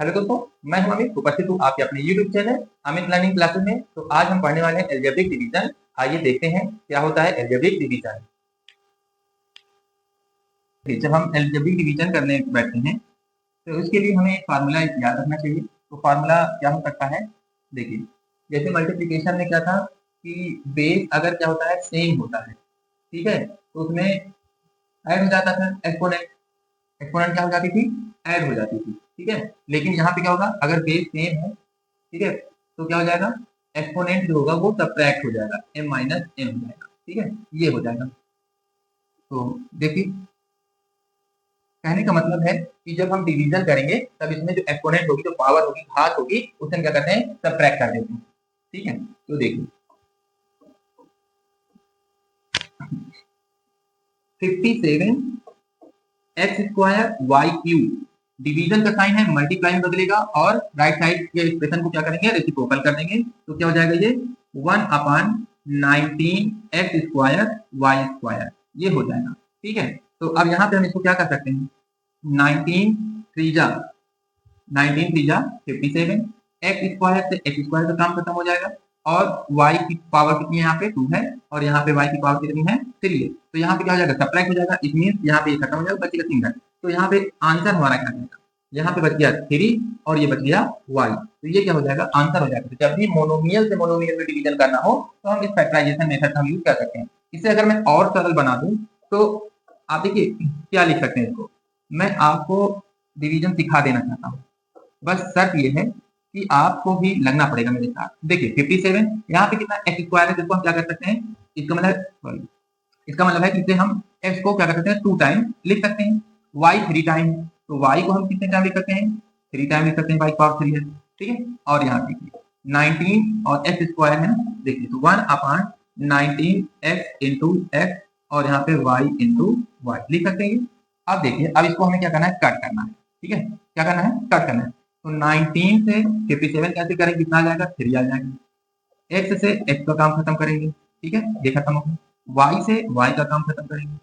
Hello दोस्तों, मैं हूं अमित, उपस्थित हूं आपके अपने YouTube channel Amit learning classes में। तो आज हम पढ़ने वाले हैं अलजेब्रिक डिवीजन। आइए देखते हैं क्या होता है अलजेब्रिक डिवीजन। जब हम अलजेब्रिक डिवीजन करने बैठते हैं तो उसके लिए हमें एक फार्मूला याद रखना चाहिए। तो फार्मूला क्या हो सकता है, देखिए जैसे मल्टीप्लिकेशन में क्या था कि बेस अगर क्या होता है सेम होता है, ठीक है, तो उसमें ऐड हो जाता था एक्सपोनेंट। एक्सपोनेंट क्या हो जाती थी, ऐड हो जाती थी, ठीक है। लेकिन यहाँ पे क्या होगा, अगर बेस सेम है, ठीक है, तो क्या हो जाएगा, एक्सपोनेंट जो होगा वो सबट्रैक्ट हो जाएगा, m माइनस m हो जाएगा, ठीक है, ये हो जाएगा। तो देखिए कहने का मतलब है कि जब हम डिवीजन करेंगे तब इसमें जो एक्सपोनेंट होगी, जो पावर होगी, घात होगी, उसे हम क्या करते हैं, सबट्रैक्ट कर देते हैं, ठीक है। तो देखिए 57 x square y cube, division का साइन है, मल्टीप्लाई में बदलेगा और राइट साइड के एक्सप्रेशन को क्या करेंगे, रेसिप्रोकल कर देंगे। तो क्या हो जाएगा, ये 1/19 एक्स स्क्वायर वाई स्क्वायर, ये हो जाएगा, ठीक है। तो अब यहाँ पे हम इसको क्या कर सकते हैं, 19 थ्रीजा 57, एक्स स्क्वायर से एक्स स्क्वायर का काम खत्म हो जाएगा और y की पावर कितनी है, यहाँ पे 2 है और यहाँ पे y की पावर कितनी है, 3 है। तो यहाँ पे क्या हो जाएगा, सबट्रैक्ट हो जाएगा, इट मींस यहाँ पे ये खत्म हो जाएगा, बचेगा सिंगल। तो यहाँ पे आंसर हमारा क्या आएगा, यहाँ पे बच गया 3 और ये बच गया y। तो ये क्या हो जाएगा, आंसर हो जाएगा। तो जब भी मोनोमियल से मोनोमियल में डिवीजन करना हो तो हम इस फैक्टराइजेशन मेथड हम यूज कर सकते हैं। इसे अगर मैं और सरल बना दूं तो आप देखिए क्या लिख सकते हैं इसको, मैं आपको डिवीजन सिखा देना चाहता हूँ, बस शर्त ये है कि आपको भी लगना पड़ेगा मेरे साथ। देखिए 57 यहाँ पे कितना एक्स स्क्वायर है, जिसको हम क्या कर सकते हैं, इसका मतलब है कि इसे हम एक्स को क्या कर सकते हैं, 2 टाइम लिख सकते हैं, वाई 3 टाइम है, तो वाई को हम कितने टाइम लिख सकते हैं, 3 टाइम लिख सकते हैं, वाई पावर 3 है, ठीक है। और यहाँ देखिए 19 और एक्स स्क्वायर है ना, देखिए तो 1/19 एक्स इंटू एक्स और यहाँ पे वाई इंटू वाई लिख सकते हैं। अब देखिए अब इसको हमें क्या करना है, कट करना है, ठीक है, क्या करना है, कट करना है। तो 19 से 57 कैसे करेंगे, कितना आ जाएगा, 3 आ जाएगा। एक्स से एक्स का काम खत्म करेंगे, ठीक है, ये खत्म हो गया। वाई से वाई का काम खत्म करेंगे।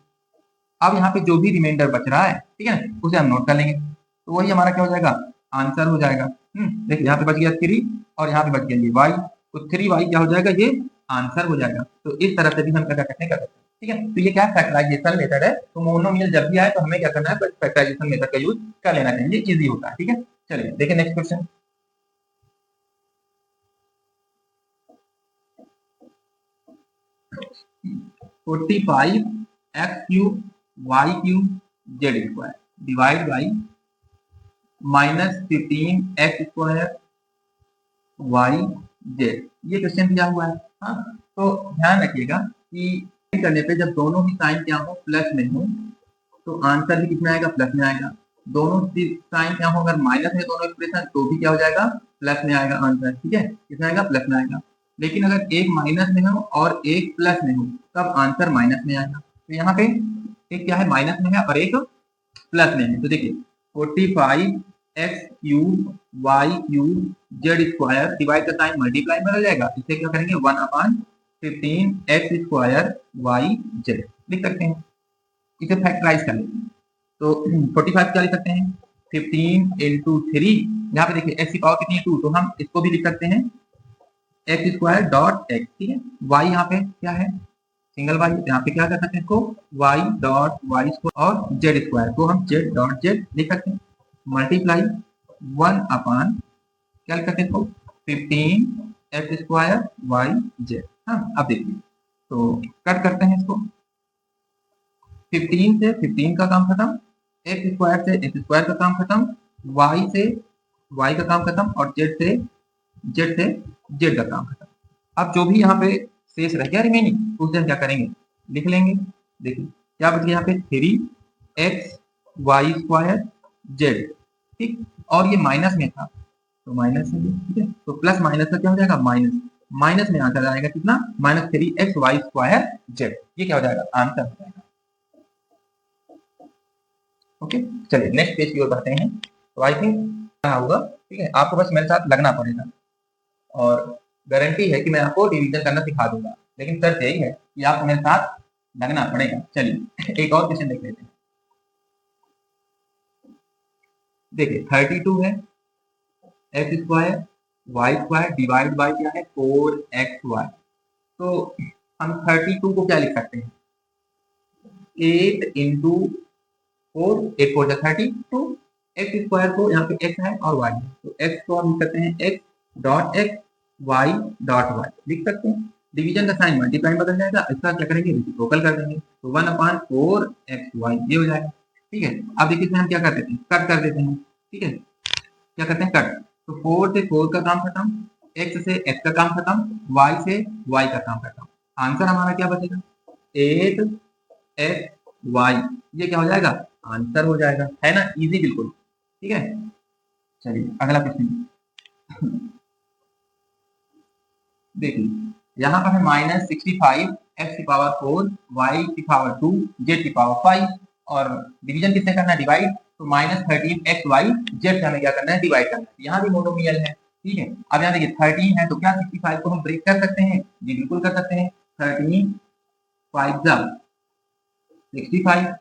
अब यहाँ पे जो भी रिमाइंडर बच रहा है, ठीक है ना, उसे हम नोट कर लेंगे, तो वही हमारा क्या हो जाएगा, आंसर हो जाएगा। देखिए यहाँ पे बच गया 3 और यहाँ पे बच गया ये वाई, तो 3y क्या हो जाएगा, ये आंसर हो जाएगा। तो इस तरह से भी हम क्या कर सकते हैं, कर सकते हैं, ठीक है। तो ये क्या फैक्टराइजेशन मेथड है। तो मोनोमियल जब भी आए तो हमें क्या करना है, फैक्टराइजेशन मेथड का यूज कर लेना चाहिए, इजी होता है, ठीक है। चलिए देखिए next question. Forty five x cube y cube z square divide by -15 x square y z, ये क्वेश्चन दिया हुआ है। हाँ, तो ध्यान रखिएगा कि करने पे जब दोनों ही साइन क्या हो, प्लस में हो, तो आंसर भी कितना आएगा, प्लस में आएगा। दोनों साइन क्या हो, अगर माइनस में दोनों एक्सप्रेशन, तो भी क्या हो जाएगा, प्लस में आएगा आंसर, ठीक है, कितना आएगा, प्लस में आएगा। लेकिन अगर एक माइनस में हो और एक प्लस में हो तब आंसर माइनस में आएगा। तो यहाँ पे एक क्या है, माइनस में है और एक प्लस में है। तो देखिए 45 x cube y cube z square divide का साइन मल्टीप्लाई में बदल जाएगा, इसे क्या करेंगे, 1/15 एक्स स्क्वायर वाई जेड लिख सकते हैं। इसे फैक्टराइज कर लेते हैं तो 45 क्या लिख सकते हैं, 15 इंटू 3, यहाँ पे देखिए एक्स की पावर कितनी है, 2, तो हम इसको भी लिख सकते हैं एक्स स्क्वायर डॉट एक्स, ठीक है। वाई यहाँ पे क्या है, सिंगल वाई, यहाँ पे क्या कर सकते हैं इसको, वाई डॉट वाई स्क्वायर और जेड स्क्वायर को हम जेड डॉट जेड लिख सकते हैं, मल्टीप्लाई 1/, क्या लिख सकते हैं इसको, 15 एक्स स्क्वायर वाई जेड। हाँ, अब देखिए तो कट करते हैं इसको, 15 से 15 का काम खत्म, एक्स स्क्वायर से एक्स स्क्वायर का काम खत्म, वाई से वाई का काम खत्म और जेड से जेड का काम खत्म। अब जो भी यहाँ पे शेष रह गया रिमेनिंग, उसे हम क्या करेंगे, लिख लेंगे। देखिए क्या बच गया यहाँ पे, 3x वाई स्क्वायर जेड, ठीक, और ये माइनस में था तो माइनस में, ठीक है, तो प्लस माइनस का क्या हो जाएगा, माइनस, माइनस में आंसर आएगा कितना, -3x वाई स्क्वायर जेड, ये क्या हो जाएगा, आंसर हो जाएगा। ओके, चलिए नेक्स्ट पेज की ओर बढ़ते हैं। तो आई थिंक क्या होगा, ठीक है, आपको बस मेरे साथ लगना पड़ेगा और गारंटी है कि मैं आपको डिवीजन करना सिखा दूंगा, लेकिन शर्त यही है कि आपको मेरे साथ लगना पड़ेगा। चलिए एक और क्वेश्चन देख लेते हैं। देखिए 32 है x square y square divide by क्या है 4xy। तो हम 32 को क्या लिख सकते हैं 8 इंटू 4, 8 4 32। एक्स स्क्वायर को यहाँ पे एक्स है और वाई है, तो एक्स को हम लिख सकते हैं x dot x y dot y लिख सकते हैं। डिवीजन का साइन मल्टीप्लाई बदल जाएगा, इसका क्या करेंगे रेसिप्रोकल कर देंगे, तो 1/4xy ये हो जाएगा। ठीक है, अब देखिए इसमें हम क्या कर देते हैं कट कर देते हैं। ठीक है, क्या करते हैं कट, तो 4 से 4 का काम खत्म, एक्स से एक्स का काम खत्म, वाई से वाई का काम खत्म। आंसर हमारा क्या बचेगा 8xy, ये क्या हो जाएगा आंसर हो जाएगा, है ना, इजी बिल्कुल। ठीक है, चलिए अगला क्वेश्चन देखिए, यहाँ पर है -65 एक्स की पावर 4 वाई की पावर 2 जेड की पावर 5, और डिवीजन किससे करना है डिवाइड, तो -13 एक्स वाई जेड से हमें क्या करना है डिवाइड करना है। यहाँ भी मोनोमियल है। ठीक है, अब यहाँ देखिए 13 है तो क्या 65 को हम ब्रेक कर सकते हैं, जी बिल्कुल कर सकते हैं। 13 5 जा 65,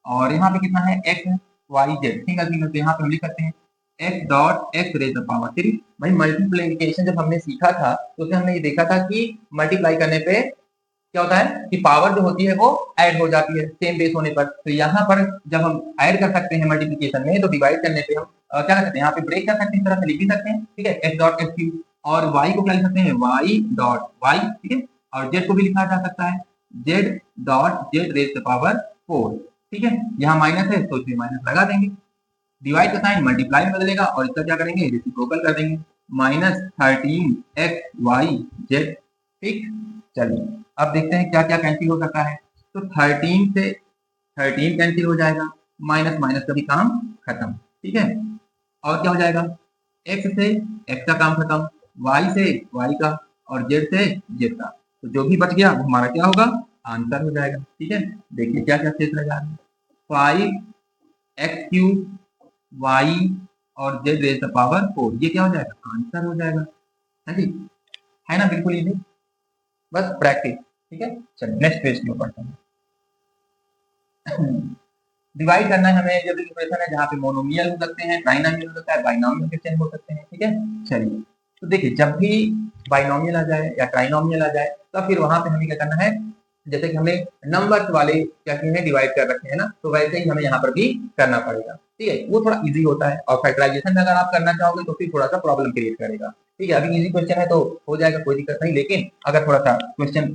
और यहाँ पे कितना है x y z single single, तो यहाँ पे हम लिख सकते हैं x dot x raise the power 3। भाई मल्टीप्लिकेशन जब हमने सीखा था तो उसमें हमने ये देखा था कि मल्टीप्लाई करने पे क्या होता है कि पावर जो होती है वो ऐड हो जाती है सेम बेस होने पर। तो यहाँ पर जब हम ऐड कर सकते हैं मल्टीप्लिकेशन में, तो डिवाइड करने पे हम क्या कर सकते हैं यहाँ पे ब्रेक कर सकते हैं, इस तरह से लिख भी सकते हैं। ठीक है, एक्स डॉट एक्स क्यूब, और वाई को क्या लिख सकते हैं वाई डॉट वाई। ठीक है, और जेड को भी लिखा जा सकता है z dot z raise the power 4। ठीक है, यहाँ माइनस है तो इसमें माइनस लगा देंगे, डिवाइड का साइन मल्टीप्लाई में बदलेगा और इसका क्या करेंगे रेसिप्रोकल कर देंगे, -13xyz। ठीक, चलिए अब देखते हैं क्या क्या कैंसिल हो सकता है। तो 13 से 13 कैंसिल हो जाएगा, माइनस माइनस का भी काम खत्म। ठीक है, और क्या हो जाएगा x से x का काम खत्म, y से y का, और z से z का, तो जो भी बच गया वो हमारा क्या होगा आंसर हो जाएगा। ठीक है, देखिए क्या क्या शेष रह जा रहा है 5x³ y और z रेज द पावर 4, ये क्या हो जाएगा आंसर हो जाएगा। है जी, है ना, बिल्कुल इजी, बस प्रैक्टिस। ठीक है, चलिए नेक्स्ट पेज की ओर पढ़ते हैं। डिवाइड करना है हमें, जब इक्वेशन है जहाँ पे मोनोमियल हो सकते हैं, ट्राइनोमियल हो सकता है, बाइनोमियल के चेंज हो सकते हैं। ठीक है, चलिए तो देखिए जब भी बाइनोमियल आ जाए या ट्राइनोमियल आ जाए तो फिर वहां पे हमें क्या करना है, जैसे कि हमें नंबर्स वाले क्या किए हैं डिवाइड कर रखे हैं ना, तो वैसे ही हमें यहाँ पर भी करना पड़ेगा। ठीक है, वो थोड़ा इजी होता है, और फैक्टराइजेशन में अगर आप करना चाहोगे तो फिर थोड़ा सा प्रॉब्लम क्रिएट करेगा। ठीक है, अभी इजी क्वेश्चन है तो हो जाएगा, कोई दिक्कत नहीं, लेकिन अगर थोड़ा सा क्वेश्चन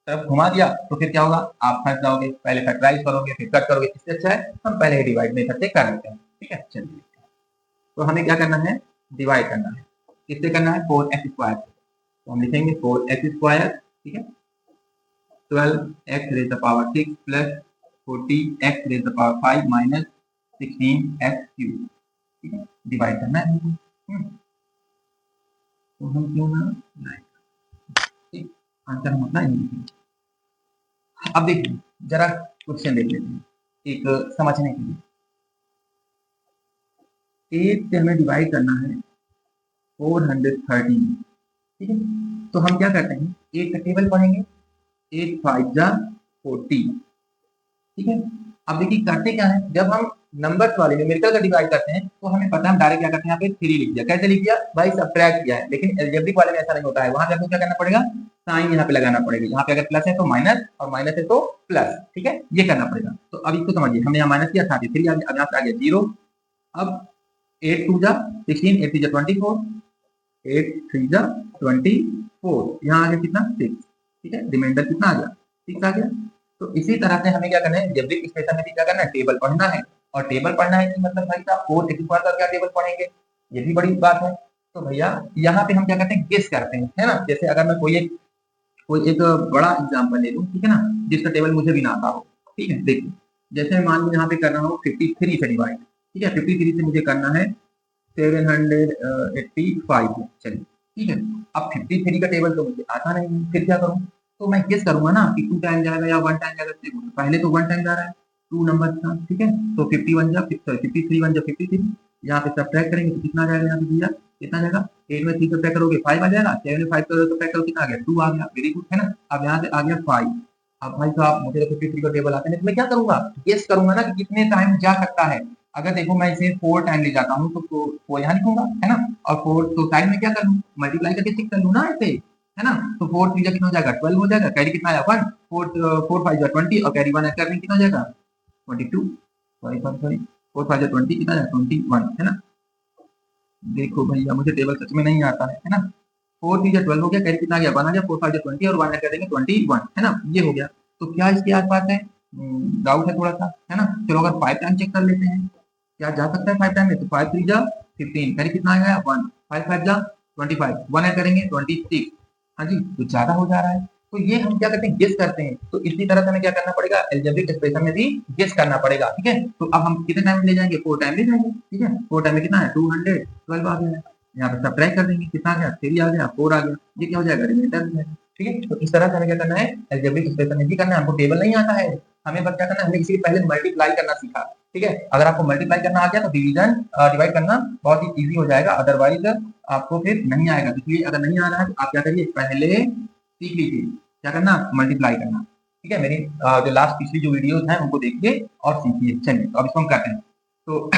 तरफ घुमा दिया तो फिर क्या होगा आप फंस जाओगे, पहले फैक्टराइज करोगे फिर कट करोगे, इससे अच्छा है हम पहले ही डिवाइड मेथड से कर लेते हैं। ठीक है, चलिए तो हमें क्या करना है डिवाइड करना है, किससे करना है 4x², तो हम लिखेंगे 4x²। ठीक है, 12x raise the power 6 plus 40x raise the power 5 minus 16x³। ठीक है, डिवाइड करना है तो हम क्यों ना आंसर हम अपना यही लिखेंगे। अब देखिए जरा क्वेश्चन देख लेते हैं एक समझने के लिए। 8 से हमें डिवाइड करना है 413। ठीक है, तो हम क्या करते हैं 8 का टेबल पढ़ेंगे, 8 5 जा 40। ठीक है, अब देखिए करते क्या है, जब हम नंबर्स वाले न्यूमेरिकल का डिवाइड करते हैं तो हमें पता है हम डायरेक्ट क्या करते हैं यहाँ पे 3 लिख दिया। कैसे लिख दिया भाई सब्ट्रैक्ट किया है, लेकिन अलजेब्रिक वाले में ऐसा नहीं होता है, वहां जाकर क्या करना पड़ेगा साइन यहाँ पे लगाना पड़ेगा, यहाँ पे अगर प्लस है तो माइनस और माइनस है तो प्लस। ठीक है, ये करना पड़ेगा। तो अब इसको समझिए, हमने यहाँ माइनस किया 33, अब यहाँ से आ गया 0। अब 8 2 जा 16, 8 3 जा 24, 8 3 जा 24, यहाँ आ गया कितना 6। ठीक है, रिमाइंडर कितना आ गया 6 आ गया। तो इसी तरह से हमें क्या करना है अलजेब्रिक एक्सप्रेशन में भी क्या करना है टेबल पढ़ना है, और टेबल पढ़ना है कि मतलब भाई साहब 4x² का क्या टेबल पढ़ेंगे, ये भी बड़ी बात है। तो भैया यहाँ पे हम क्या करते हैं गेस करते हैं, है ना, जैसे अगर मैं कोई एक बड़ा एग्जांपल ले लूं, ठीक है ना, जिसका टेबल मुझे भी ना आता हो। ठीक है, देखिए जैसे मान लो यहाँ पे करना हो 53 से डिवाइड। ठीक है, 53 से मुझे करना है 785। चलिए ठीक है, अब 53 का टेबल तो मुझे आता नहीं है, फिर क्या करूं, तो मैं गेस करूंगा ना कि 2 टाइम जाएगा या 1 टाइम जाएगा। देखो पहले तो 1 टाइम जा रहा है 2 नंबर था। ठीक है, तो 51 जा 53 1 जा 53, यहाँ पे सब्ट्रैक्ट करेंगे तो कितना जाएगा यहाँ पे भैया, कितना जाएगा 8 में 3 सब्ट्रैक्ट करोगे 5 आ जाएगा, 7 में 5 करोगे सब्ट्रैक्ट करोगे कितना आ गया 2 आ गया, वेरी गुड, है ना। अब यहाँ से आ गया 5। अब भाई साहब मुझे तो 53 का टेबल आता है, मैं क्या करूंगा गेस करूंगा ना कि कितने टाइम जा सकता है। अगर देखो मैं इसे 4 टाइम ले जाता हूँ तो 4 यहाँ लिखूंगा, है ना, और 4 तो साइड में क्या कर लूँ, मल्टीप्लाई करके चेक कर लूँ ना ऐसे, है ना। तो 4 3 जा कितना हो जाएगा, 12 हो जाएगा, कैरी कितना आया 1, 4 4 5 जा 20 और कैरी 1 ऐड करने कितना हो जाएगा 22, सॉरी सॉरी सॉरी, 4 5 जा 20 कितना आया 21, है ना। देखो भैया मुझे टेबल सच में नहीं आता है ना। 4 3 जा 12 हो गया, कैरी कितना आ गया 1 आ गया, 4 5 जा 20 और 1 ऐड कर देंगे 21, है ना, ये हो गया। तो क्या इसके आसपास है, डाउट है थोड़ा सा, है ना। चलो अगर 5 टाइम चेक कर लेते हैं, क्या जा सकता है 5 टाइम में, तो 5 3 जा 15, कैरी कितना आ गया 1, 5 5 जा 25, 1 ऐड करेंगे 26, हाँ जी, तो ज्यादा हो जा रहा है। तो ये हम क्या करते हैं, गेस करते हैं। तो इसी तरह से हमें क्या करना पड़ेगा, अलजेब्रिक एक्सप्रेशन में भी गेस करना पड़ेगा, ठीक है। तो अब हम कितने टाइम ले जाएंगे, 4 टाइम ले जाएंगे, ठीक है। 4 टाइम में कितना है 212 आ गया, यहाँ पे सब्ट्रैक्ट कर देंगे, कितना आ गया 3 आ गया, 4 आ गया, ये क्या हो जाएगा रिमाइंडर में, ठीक है। तो इस तरह से हमें क्या करना है, अलजेब्रिक एक्सप्रेशन में भी करना है। हमको टेबल नहीं आता है, हमें बस क्या करना है, हमें इसी पहले मल्टीप्लाई करना सीखा, ठीक है। अगर आपको मल्टीप्लाई करना आ गया तो डिवीजन डिवाइड करना बहुत ही इजी हो जाएगा, अदरवाइज आपको फिर नहीं आएगा। इसलिए अगर नहीं आ रहा है तो आप क्या करिए, पहले सीख लीजिए क्या करना, मल्टीप्लाई करना, ठीक है। मेरी जो लास्ट पिछली जो वीडियोस हैं उनको देखिए और सीखिए। चलिए तो अब इसको हम करते हैं। तो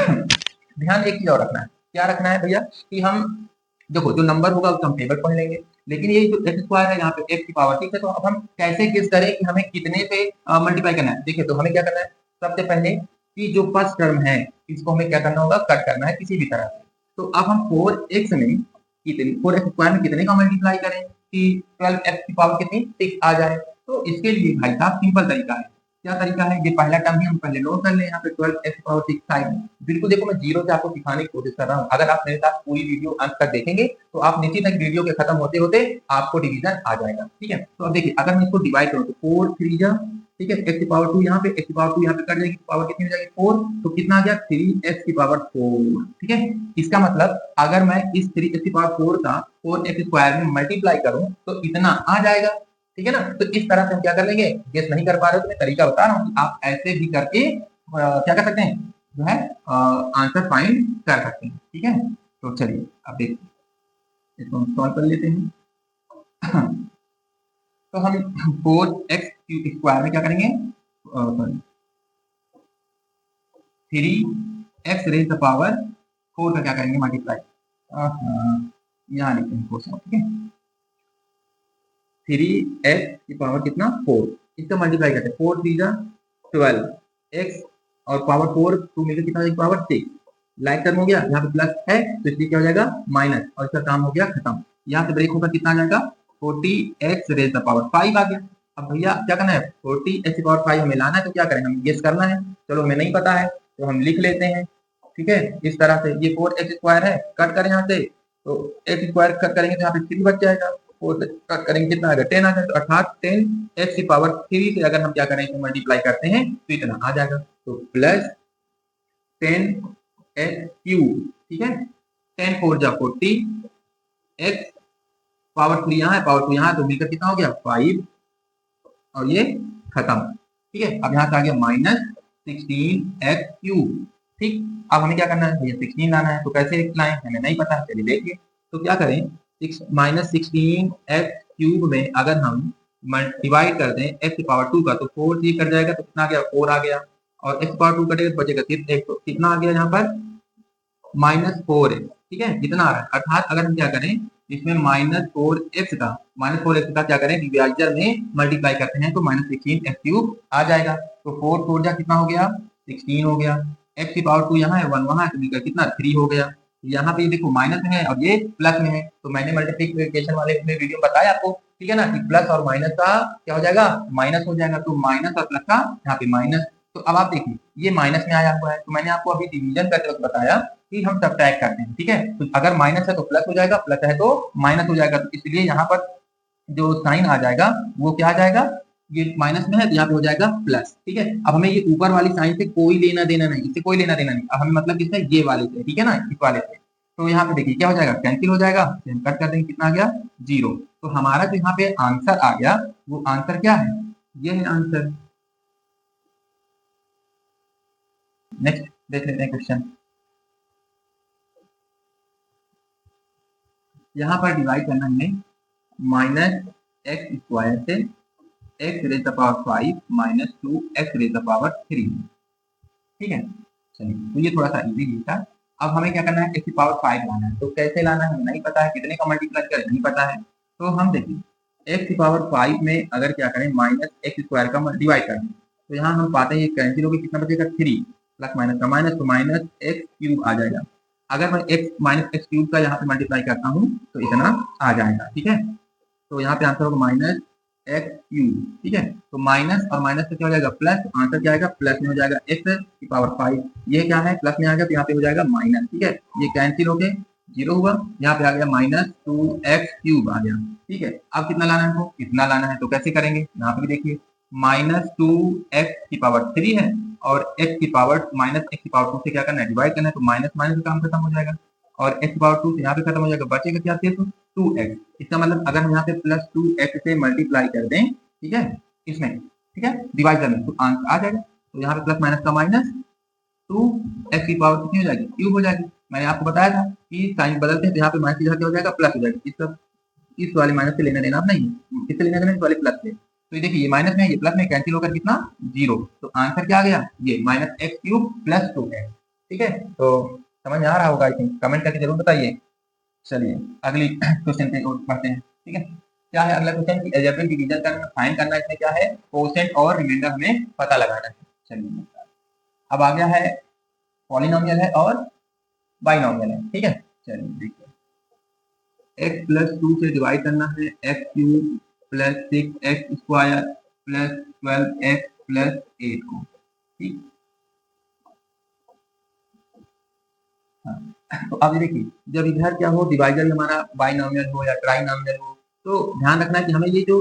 ध्यान एक चीज और रखना है, क्या रखना है भैया, कि हम देखो जो नंबर होगा उसको हम टेबल पढ़ लेंगे, लेकिन ये जो एक्स स्क्वायर है यहाँ पे एक्स की पावर, ठीक है। तो अब हम कैसे गेस करें कि हमें कितने पे मल्टीप्लाई करना है। देखिए तो हमें क्या करना है, सबसे पहले कि जो फर्स्ट टर्म है इसको हमें क्या करना होगा, कट करना है किसी भी तरह से। तो अब हम 4x में कितने, 4x स्क्वायर में कितने का मल्टीप्लाई करें कि 12x की पावर कितनी 6 आ जाए। तो इसके लिए भाई साहब सिंपल तरीका है, क्या तरीका है, ये पहला टर्म ही हम पहले नोट कर लें, यहाँ पे 12x पावर 6 साइड में। बिल्कुल देखो मैं जीरो से आपको सिखाने की कोशिश कर रहा हूँ, अगर आप मेरे साथ पूरी वीडियो अंत तक देखेंगे तो आप निश्चित तक वीडियो के खत्म होते होते आपको डिवीजन आ जाएगा, ठीक है। तो अब देखिए अगर मैं इसको डिवाइड करूँ तो 4 3 जा, ठीक है, x की पावर 2 यहाँ पे, x की पावर 2 यहाँ पे कट जाएगी, पावर कितनी हो जाएगी 4, तो कितना आ गया 3x की पावर 4, ठीक है। इसका मतलब अगर मैं इस 3x की पावर 4 का 4x स्क्वायर में मल्टीप्लाई करूं तो इतना आ जाएगा, ठीक है ना। तो इस तरह से हम क्या कर लेंगे, गेस नहीं कर पा रहे हो तो मैं तरीका बता रहा हूँ, आप ऐसे भी करके क्या कर सकते हैं, जो है आंसर फाइंड कर सकते हैं, ठीक है। तो चलिए अब देखिए इसको हम सॉल्व कर लेते हैं। तो हम 4x स्क्वायर में क्या करेंगे, sorry 3x raise the power 4 का क्या करेंगे मल्टीप्लाई, यहाँ लिखते हैं 4, ठीक है। 3x की पावर कितना 4, इसका मल्टीप्लाई करते हैं, 4 3 जा 12, x और पावर 4 2 मिलकर कितना हो पावर 6, लाइक टर्म हो गया, यहाँ पे प्लस है तो इसलिए क्या हो जाएगा माइनस, और इसका काम हो गया खत्म। यहाँ से ब्रेक होकर कितना आ जाएगा 40x रेज द पावर 5 आ गया। अब भैया क्या करना है, 40x पावर 5 हमें लाना है, तो क्या करें, हमें गेस करना है। चलो हमें नहीं पता है तो हम लिख लेते हैं, ठीक है। इस तरह से ये 4x स्क्वायर है, कट करें यहाँ से, तो x स्क्वायर कट करेंगे तो यहाँ पे 3 बच जाएगा, 4 से कट करेंगे कितना आएगा 10 आ जाएगा, तो अर्थात 10x की पावर 3 से अगर हम क्या करें, मल्टीप्लाई करते हैं तो इतना आ जाएगा, तो प्लस 10x क्यूब, ठीक है। 10 4 जा 40, x पावर 3 यहाँ है, पावर 2 यहाँ है, तो मिलकर कितना हो गया 5, और ये खत्म, ठीक है। अब यहाँ से आ गया माइनस 16x क्यूब, ठीक। अब हमें क्या करना है, भैया 16 लाना है, तो कैसे लाएं हमें नहीं पता है, चलिए देखिए। तो क्या करें, माइनस 16x क्यूब में अगर हम डिवाइड कर दें x की पावर 2 का, तो 4 से कट जाएगा तो कितना आ गया 4 आ गया, और x पावर 2 कटेगा तो बचेगा सिर्फ एक, तो कितना आ गया यहाँ पर -4x, ठीक है, इतना आ रहा है। अर्थात अगर हम क्या करें, इसमें -4x का क्या करें, डिवाइजर में मल्टीप्लाई करते हैं तो -16x क्यूब आ जाएगा। तो 4 4 जा कितना हो गया 16 हो गया, x की पावर 2 यहाँ है 1 वहां है, तो मिलकर कितना 3 हो गया। यहाँ पे देखो माइनस में है और ये प्लस में है, तो मैंने मल्टीप्लिकेशन वाले में वीडियो में बताया आपको, ठीक है ना, कि प्लस और माइनस का क्या हो जाएगा माइनस हो जाएगा, तो माइनस और प्लस का यहाँ पे माइनस। तो अब आप देखिए ये माइनस में आया हुआ है, तो मैंने आपको अभी डिवीजन करते वक्त बताया कि हम सब्ट्रैक्ट करते हैं, ठीक है। तो अगर माइनस है तो प्लस हो जाएगा, प्लस है तो माइनस हो जाएगा, तो इसलिए यहाँ पर जो साइन आ जाएगा वो क्या आ जाएगा, ये माइनस में है तो यहाँ पे हो जाएगा प्लस, ठीक है। अब हमें ये ऊपर वाली साइन से कोई लेना देना नहीं, इससे कोई लेना देना नहीं, अब हमें मतलब किससे, ये वाले से, ठीक है ना, इस वाले से। तो यहाँ पे देखिए क्या हो जाएगा, कैंसिल हो जाएगा, कट कर देंगे, कितना आ गया 0। तो हमारा जो यहाँ पे आंसर आ गया वो आंसर क्या है, ये है आंसर। नेक्स्ट देख लेते हैं क्वेश्चन। यहाँ पर डिवाइड करना है -x स्क्वायर से x raise the power 5 -2x raise the power 3, ठीक है। चलिए, तो ये थोड़ा सा इजी भी था। अब हमें क्या करना है, एक्स की पावर 5 लाना है। तो कैसे लाना है हमें नहीं पता है, कितने का मल्टीप्लाई करें नहीं पता है। तो हम देखिए एक्स की पावर 5 में अगर क्या करें माइनस एक्स स्क्वायर का डिवाइड करें, तो यहाँ हम पाते हैं कैंसिल होकर कितना बचेगा 3, प्लस माइनस का माइनस, तो माइनस एक्स क्यूब आ जाएगा। अगर मैं एक्स माइनस एक्स क्यूब का यहाँ पे मल्टीप्लाई करता हूँ तो इतना आ जाएगा, ठीक है। तो यहाँ पे आंसर होगा माइनस एक्स क्यूब, ठीक है। तो माइनस और माइनस से क्या हो जाएगा प्लस, तो आंसर क्या आएगा प्लस में हो जाएगा एक्स की पावर 5। ये क्या है प्लस में आ गया, तो यहाँ पे हो जाएगा माइनस, ठीक है। ये कैंसिल होके जीरो हुआ, यहाँ पे आ गया माइनस 2x क्यूब आ गया, ठीक है। अब कितना लाना है हमको, कितना लाना है, तो कैसे करेंगे, यहाँ पे भी देखिए माइनस 2x की पावर 3 है और x की पावर माइनस एक्स की पावर 2 से क्या करना है डिवाइड करना है, तो माइनस माइनस का काम खत्म हो जाएगा और x की पावर 2 से यहाँ पे खत्म हो जाएगा, बचेगा क्या सिर्फ 2x। इसका मतलब अगर हम यहाँ पे प्लस 2x से मल्टीप्लाई कर दें, ठीक है, इसमें, ठीक है, डिवाइड करने तो आंसर आ जाएगा। तो यहाँ पे प्लस माइनस का माइनस, 2x की पावर कितनी हो जाएगी क्यूब हो जाएगी। मैंने आपको बताया था कि साइन बदलते हैं तो यहाँ पे माइनस की जगह क्या हो जाएगा प्लस हो जाएगा। इसका इस वाले माइनस से लेना देना अब नहीं है, किससे लेना देना इस वाले प्लस से। तो ये देखिए ये माइनस में ये प्लस में कैंसिल होकर कितना जीरो, तो आंसर क्या आ गया ये minus x cube plus 2x, ठीक है। तो समझ आ रहा होगा आई थिंक, कमेंट करके जरूर बताइए। चलिए अगली क्वेश्चन पे और बढ़ते हैं, ठीक है। क्या है अगला क्वेश्चन की अलजेब्रिक डिवीजन करना, फाइंड करना, इसमें क्या है कोसेंट और रिमाइंडर हमें पता लगाना है। चलिए अब आ गया है पॉलिनोमियल है और बाइनोमियल है, ठीक है। चलिए देखिए एक्स प्लस 2 से डिवाइड करना है, x cube plus 6x square plus 12x plus 8 को, ठीक। हाँ तो अब देखिए जब इधर क्या हो डिवाइजर हमारा बाइनोमियल हो या ट्राइनोमियल हो, तो ध्यान रखना है कि हमें ये जो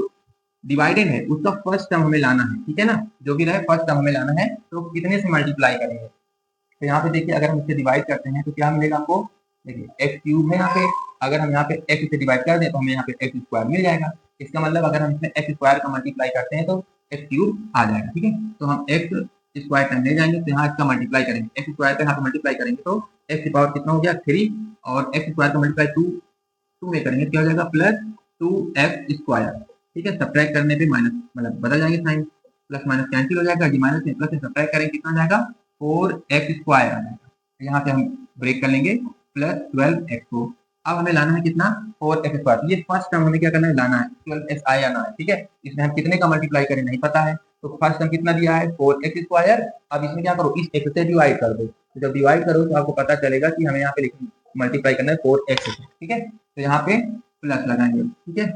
डिवाइडेड है उसका फर्स्ट टर्म हमें लाना है, ठीक है ना, जो भी रहे फर्स्ट टर्म हमें लाना है। तो कितने से मल्टीप्लाई करेंगे, तो यहाँ पे देखिए अगर हम इससे डिवाइड करते हैं तो क्या मिलेगा हमको, देखिए एक्स क्यूब है यहाँ पे, अगर हम यहाँ पे एक्स से डिवाइड कर दें तो हमें यहाँ पे एक्स स्क्वायर मिल जाएगा। इसका मतलब अगर हम इसमें एक्स स्क्वायर का मल्टीप्लाई करते हैं तो एक्स क्यूब आ जाएगा, ठीक है। तो हम एक्स स्क्वायर करने जाएंगे तो यहाँ इसका मल्टीप्लाई करेंगे, एक्स स्क्वायर का यहाँ पे मल्टीप्लाई करेंगे तो एक्स की पावर कितना हो गया 3 और एक्स स्क्वायर का मल्टीप्लाई 2 में करेंगे क्या हो जाएगा प्लस 2x स्क्वायर, ठीक है। सब्ट्रैक्ट करने पे माइनस मतलब बदल जाएंगे साइन, प्लस माइनस कैंसिल हो जाएगा, माइनस में प्लस से सब्ट्रैक्ट करेंगे कितना जाएगा 4x स्क्वायर आ जाएगा। यहाँ से हम ब्रेक कर लेंगे प्लस 12x को। अब हमें लाना है कितना 4x स्क्वायर, ये फर्स्ट टर्म हमें क्या करना है लाना है 12x आई आना है, ठीक है। इसमें हम कितने का मल्टीप्लाई करें नहीं पता है, तो फर्स्ट टर्म कितना दिया है 4x स्क्वायर। अब इसमें क्या करो इस x से डिवाइड कर दो, तो जब डिवाइड करो तो आपको पता चलेगा कि हमें यहाँ पे मल्टीप्लाई करना है 4x से, ठीक है। तो यहाँ पे प्लस लगाएंगे, ठीक है,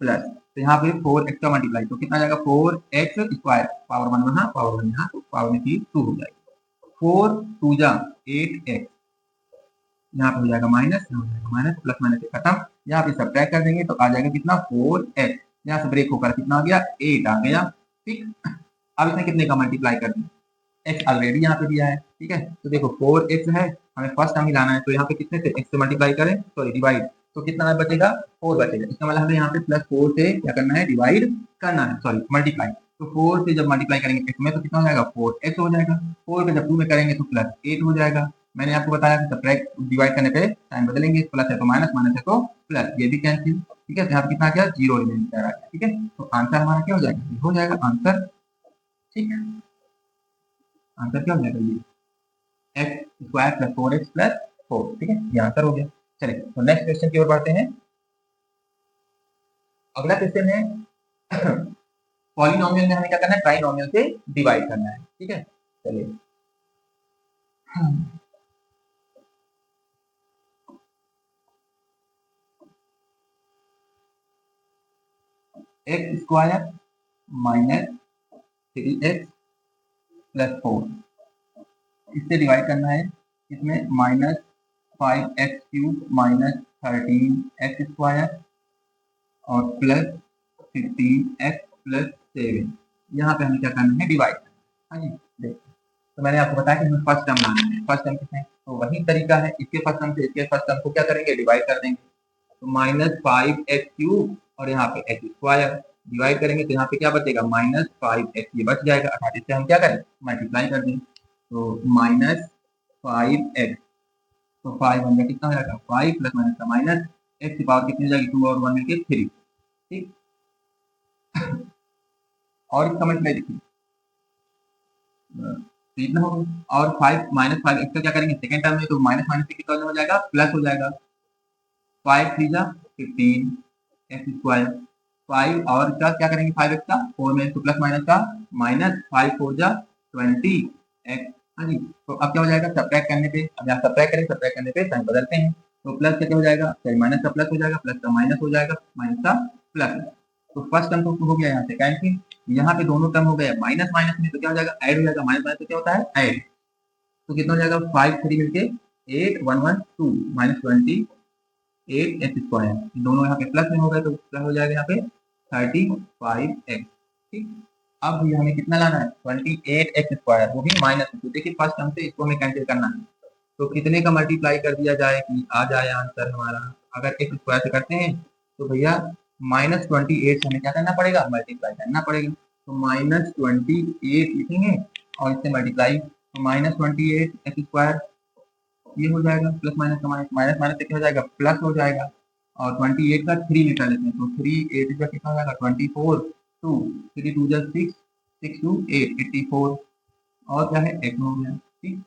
प्लस, तो यहाँ पे 4x का मल्टीप्लाई तो कितना जाएगा 4x स्क्वायर, पावर 1 यहाँ पावर 1 यहाँ, तो पावर में 2 हो जाएगी, 4 2 जा 8x, यहाँ पे हो जाएगा माइनस, यहाँ हो जाएगा माइनस, प्लस माइनस से खत्म, यहाँ पे सब्ट्रैक्ट कर देंगे तो आ जाएगा कितना 4x, यहाँ से ब्रेक होकर कितना आ गया 8 आ गया, ठीक। अब इसमें कितने का मल्टीप्लाई कर दें, एक्स ऑलरेडी यहाँ पे दिया है, ठीक है। तो देखो 4x है, हमें फर्स्ट टर्म ही लाना है, तो यहाँ पे कितने से x से मल्टीप्लाई करें सॉरी डिवाइड, तो कितना बचेगा 4 बचेगा। इसका मतलब हमें यहाँ पे प्लस 4 से क्या करना है डिवाइड करना है सॉरी मल्टीप्लाई, तो 4 से जब मल्टीप्लाई करेंगे x में तो कितना हो जाएगा 4x हो जाएगा, 4 पे जब 2 में करेंगे तो प्लस 8 हो जाएगा। मैंने आपको बताया कि सब्ट्रैक्ट डिवाइड करने पे साइन बदलेंगे, प्लस है तो माइनस, माइनस है तो प्लस, ये भी कैंसिल, ठीक है। तो यहाँ पे कितना गया 0 रिमेन कर रहा है, ठीक है। तो आंसर हमारा क्या हो जाएगा, हो जाएगा आंसर, ठीक है। आंसर क्या हो जाएगा ये x square plus 4x plus 4, ठीक है, ये आंसर हो गया। चलिए तो नेक्स्ट क्वेश्चन की ओर बढ़ते हैं। अगला क्वेश्चन है पॉलिनोमियल में हमें क्या करना है ट्राइनोमियल से डिवाइड करना है, ठीक है। चलिए x square minus 3x plus 4 इससे डिवाइड करना है, इसमें minus 5x cube minus 13x square और प्लस 15x प्लस 7, यहाँ पे हमें क्या करना है डिवाइड, हाँ जी देखिए। तो मैंने आपको बताया कि हमें फर्स्ट टर्म लाना है, फर्स्ट टर्म कितने, तो वही तरीका है, इसके फर्स्ट टर्म से इसके फर्स्ट टर्म को क्या करेंगे डिवाइड कर देंगे, तो माइनस 5x क्यूब और यहाँ पे x स्क्वायर डिवाइड करेंगे तो यहाँ पे क्या बचेगा माइनस 5x, ये बच जाएगा, अर्थात इससे हम क्या करें मल्टीप्लाई कर दें, तो माइनस 5x, तो 5 वन में कितना हो जाएगा 5 प्लस माइनस का माइनस, x की पावर कितनी हो जाएगी 2 और 1 मिलके 3, ठीक। और इसका मल्टीप्लाई देखिए तो इतना हो गया। और 5 -5 एक्स का क्या करेंगे सेकंड टर्म में, तो माइनस माइनस से कितना हो जाएगा प्लस हो जाएगा। 5 3 जा 15 एक्स स्क्वायर। 5 और क्या क्या करेंगे 5 एक्स का 4 में, तो प्लस माइनस का माइनस 5 4 जा 20 एक्स। हाँ जी, तो अब क्या हो जाएगा सब्ट्रैक्ट करने पे, अब यहाँ सब्ट्रैक्ट करेंगे, सब्ट्रैक्ट करने पे साइन बदलते हैं, तो प्लस का क्या हो जाएगा, सॉरी माइनस का प्लस हो जाएगा, प्लस का माइनस हो जाएगा, माइनस का प्लस। तो फर्स्ट टर्म तो हो गया यहाँ से कैंसिल, यहाँ पे दोनों टर्म हो गया माइनस माइनस में, तो क्या हो जाएगा ऐड हो जाएगा, माइनस माइनस तो क्या होता है ऐड। तो कितना हो जाएगा 5 3 मिलके 8 1 1 2 -28 एक्स स्क्वायर, दोनों यहाँ पे प्लस में हो गए तो प्लस हो जाएगा यहाँ पे 35 एक्स। ठीक, अब ये हमें कितना लाना है 28 एक्स स्क्वायर, वो भी माइनस में। तो देखिए फर्स्ट टर्म से इसको हमें कैंसिल करना है, तो कितने का मल्टीप्लाई कर दिया जाए कि आ जाए आंसर हमारा। अगर एक्स स्क्वायर से करते हैं तो भैया -28 से हमें क्या करना पड़ेगा मल्टीप्लाई करना पड़ेगा, तो -28 लिखेंगे और इससे मल्टीप्लाई, तो -28 एक्स स्क्वायर ये हो जाएगा, प्लस माइनस का माइनस, माइनस माइनस से क्या हो जाएगा प्लस हो जाएगा, और 28 का 3 निकाल लेते हैं, तो 3 8 का कितना हो जाएगा 24 2 3 2 जा 6 6 2 8 84, और क्या है x हो गया। ठीक,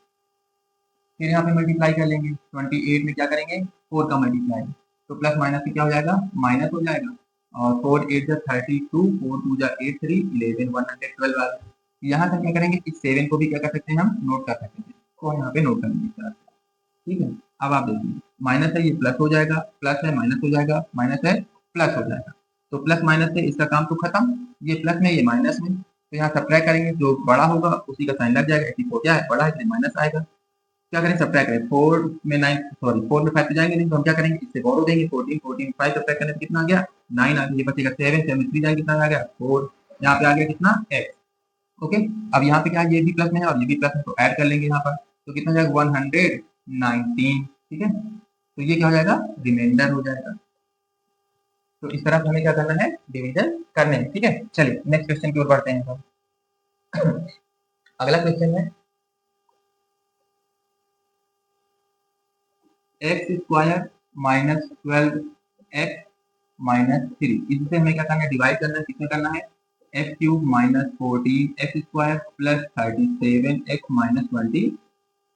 फिर यहाँ पे मल्टीप्लाई कर लेंगे, 28 में क्या करेंगे 4 का मल्टीप्लाई, तो प्लस माइनस से क्या हो जाएगा माइनस हो जाएगा, और 4 8 जा 32 4 2 जा 8 3 11 112 आ गया। यहाँ से क्या करेंगे इस 7 को भी क्या कर सकते हैं हम नोट कर सकते हैं, तो यहाँ पे नोट कर लेंगे। ठीक है, अब आप देखिए माइनस है ये प्लस हो जाएगा, प्लस है माइनस हो जाएगा, माइनस है प्लस हो जाएगा, तो प्लस माइनस से इसका काम तो खत्म, ये प्लस में ये माइनस में, तो यहाँ सब्ट्रैक्ट करेंगे, जो बड़ा होगा उसी का साइन लग जाएगा, ऐसी क्या है बड़ा है इसलिए माइनस आएगा। क्या करें सब्ट्रैक्ट करें, 4 में 9 सॉरी 4 में 5 तो जाएंगे नहीं, तो हम क्या करेंगे इससे बोरो देंगे, 14 14 5 सब्ट्रैक्ट करने से कितना आ गया 9 आ गया, ये बचेगा 7 7 में 3 जाएंगे कितना आ गया 4, यहाँ पे आ गया कितना x। ओके, अब यहाँ पे क्या ये भी प्लस में है और ये भी प्लस में, तो ऐड कर लेंगे यहाँ पर, तो कितना हो जाएगा 119। ठीक है, तो ये क्या हो जाएगा रिमाइंडर हो जाएगा। तो इस तरह हमें क्या करना है डिवीजन करने हैं। ठीक है, चलिए नेक्स्ट क्वेश्चन की ओर बढ़ते हैं। तो अगला क्वेश्चन है एक्स स्क्वायर -12 एक्स -3, इससे हमें क्या करना है डिवाइड करना है, किसमें करना है x cube -14 x square plus 37 x -26।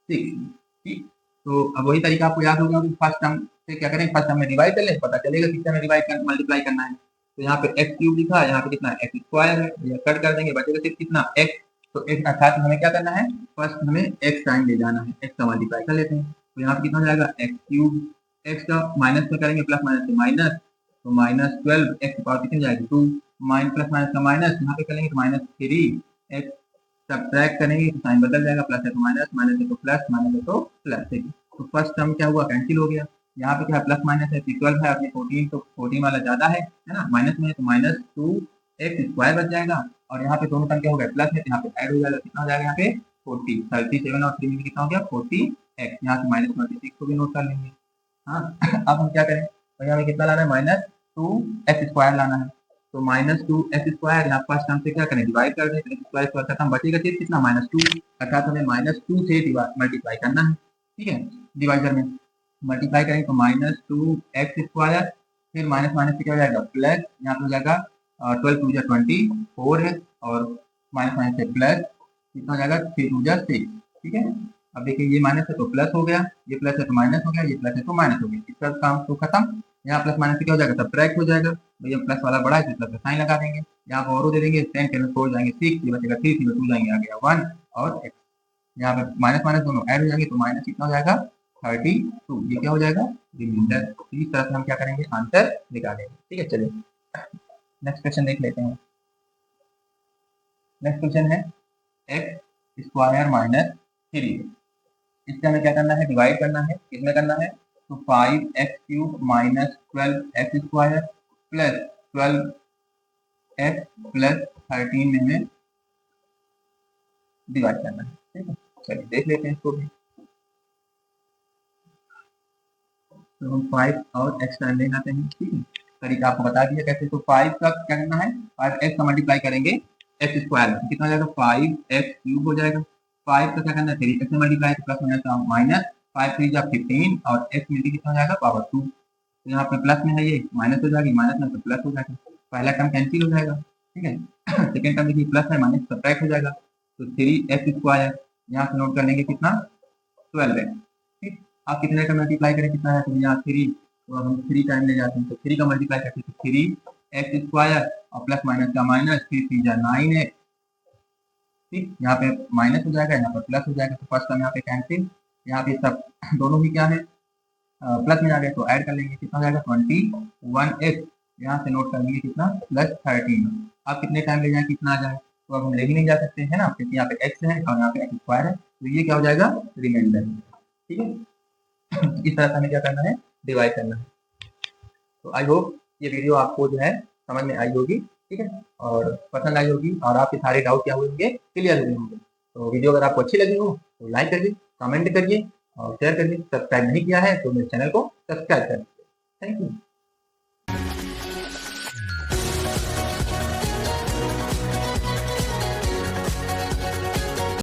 ठीक, तो अब वही तरीका आपको याद होगा, फर्स्ट टर्म से क्या करें फर्स्ट टर्म में डिवाइड कर लें, पता चलेगा किससे में डिवाइड कर मल्टीप्लाई करना है। तो यहाँ पे एक्स क्यूब लिखा है, यहाँ पे कितना एक्स स्क्वायर है, ये कट कर देंगे बचेगा सिर्फ कितना एक्स, तो एक्स अर्थात हमें क्या करना है फर्स्ट हमें एक्स साइन ले जाना है, एक्स का मल्टीप्लाई कर लेते हैं, तो यहाँ पे कितना हो जाएगा एक्स क्यूब, एक्स का माइनस में करेंगे प्लस माइनस से माइनस, तो -12 एक्स की पावर कितनी जाएगी 2, माइन प्लस माइनस का माइनस, यहाँ पे करेंगे तो -3 एक्स, सब्ट्रैक्ट करेंगे तो साइन बदल जाएगा, प्लस है तो माइनस, माइनस है तो प्लस, माइनस है तो प्लस। ठीक है, तो फर्स्ट टर्म क्या हुआ कैंसिल हो गया, यहाँ पे क्या है प्लस माइनस है, 12 है, अब ये 14, तो 14 वाला ज्यादा है ना, माइनस में है तो -2 एक्स स्क्वायर बच जाएगा, और यहाँ पे दोनों टर्म क्या हो गया प्लस है, यहाँ पे ऐड हो जाएगा, कितना हो जाएगा यहाँ पे 40, 37 और 3 में कितना हो गया 40 एक्स, यहाँ से -26 को भी नोट कर लेंगे। हाँ अब हम क्या करें, तो हमें कितना लाना है -2 एक्स स्क्वायर लाना है, तो -2 एक्स स्क्वायर यहाँ फर्स्ट टर्म से क्या करें डिवाइड कर दें, एक्स स्क्वायर स्क्वायर खत्म, बचेगा सिर्फ कितना -2, अर्थात हमें -2 से मल्टीप्लाई करना है। ठीक है, डिवाइजर में मल्टीप्लाई करेंगे तो -2 एक्स स्क्वायर, फिर माइनस माइनस से क्या हो जाएगा प्लस, यहाँ पे हो जाएगा 12 2 जा 24 है, और माइनस माइनस से प्लस कितना हो जाएगा 3 2 जा 6। ठीक है, अब देखिए ये माइनस है तो प्लस हो गया, ये प्लस है तो माइनस हो गया, ये प्लस है तो माइनस हो गया, इसका काम तो खत्म। यहाँ प्लस माइनस से क्या हो जाएगा सब्ट्रैक्ट हो जाएगा, भैया प्लस वाला बड़ा है तो प्लस का साइन लगा देंगे, यहाँ पर और दे देंगे 10 10 4 जाएंगे 6, ये बचेगा 3 3 2 जाएंगे आ गया 1, और x यहाँ पे माइनस माइनस दोनों ऐड हो जाएंगे, तो माइनस कितना हो जाएगा 32, ये क्या हो जाएगा रिमाइंडर। इस तरह से हम क्या करेंगे आंसर निकालेंगे। ठीक है, चलिए नेक्स्ट क्वेश्चन देख लेते हैं। नेक्स्ट क्वेश्चन है एक्स स्क्वायर -3, इससे हमें क्या करना है डिवाइड करना है, किसमें करना है तो 5x cube -12x square plus 12x plus 13 में हमें डिवाइड करना है। ठीक है, चलिए देख लेते हैं इसको भी, तो हम 5 और x का ले आते हैं। ठीक है, तरीका आपको बता दिया कैसे, तो 5 का क्या करना है 5x का मल्टीप्लाई करेंगे एक्स स्क्वायर में, कितना हो जाएगा 5x क्यूब हो जाएगा, 5 का क्या करना है 3x से मल्टीप्लाई प्लस हो जाएगा माइनस 5 3 जा 15, और x मिलकर कितना हो जाएगा पावर 2, तो यहाँ पे प्लस में है ये माइनस हो जाएगी, माइनस में तो प्लस हो जाएगा, पहला टर्म कैंसिल हो जाएगा। ठीक है, सेकेंड टर्म देखिए प्लस है माइनस सब्ट्रैक्ट हो जाएगा, तो 3x स्क्वायर यहाँ से नोट कर लेंगे कितना 12x। ठीक, आप कितने का मल्टीप्लाई करें कितना है, तो यहाँ 3, तो हम 3 टाइम ले जाते हैं, तो 3 का मल्टीप्लाई करते हैं तो 3x² और प्लस माइनस का माइनस, 3 3 जा 9x। ठीक, यहाँ पे माइनस हो जाएगा, यहाँ पर प्लस हो जाएगा, तो फर्स्ट टर्म यहाँ पे कैंसिल। यहाँ पे सब दोनों ही क्या है, प्लस में आ गया, तो ऐड कर लेंगे, कितना हो जाएगा 21x। यहाँ से नोट कर लेंगे कितना +13। आप कितने टाइम ले जाए कितना आ जाए, तो अब हम ले ही नहीं जा सकते हैं ना, क्योंकि यहाँ पे x है और यहाँ पे x² है, तो ये क्या हो जाएगा रिमाइंडर। ठीक है, इस तरह से हमें क्या करना है, डिवाइड करना है। तो आई होप ये वीडियो आपको जो है समझ में आई होगी। ठीक है, और पसंद आई होगी और आपके सारे डाउट क्या हुए होंगे, क्लियर हुए होंगे। तो वीडियो अगर आपको अच्छी लगी हो तो लाइक करिए, कमेंट करिए और शेयर करिए। सब्सक्राइब नहीं किया है तो मेरे चैनल को सब्सक्राइब करिए। Thank you.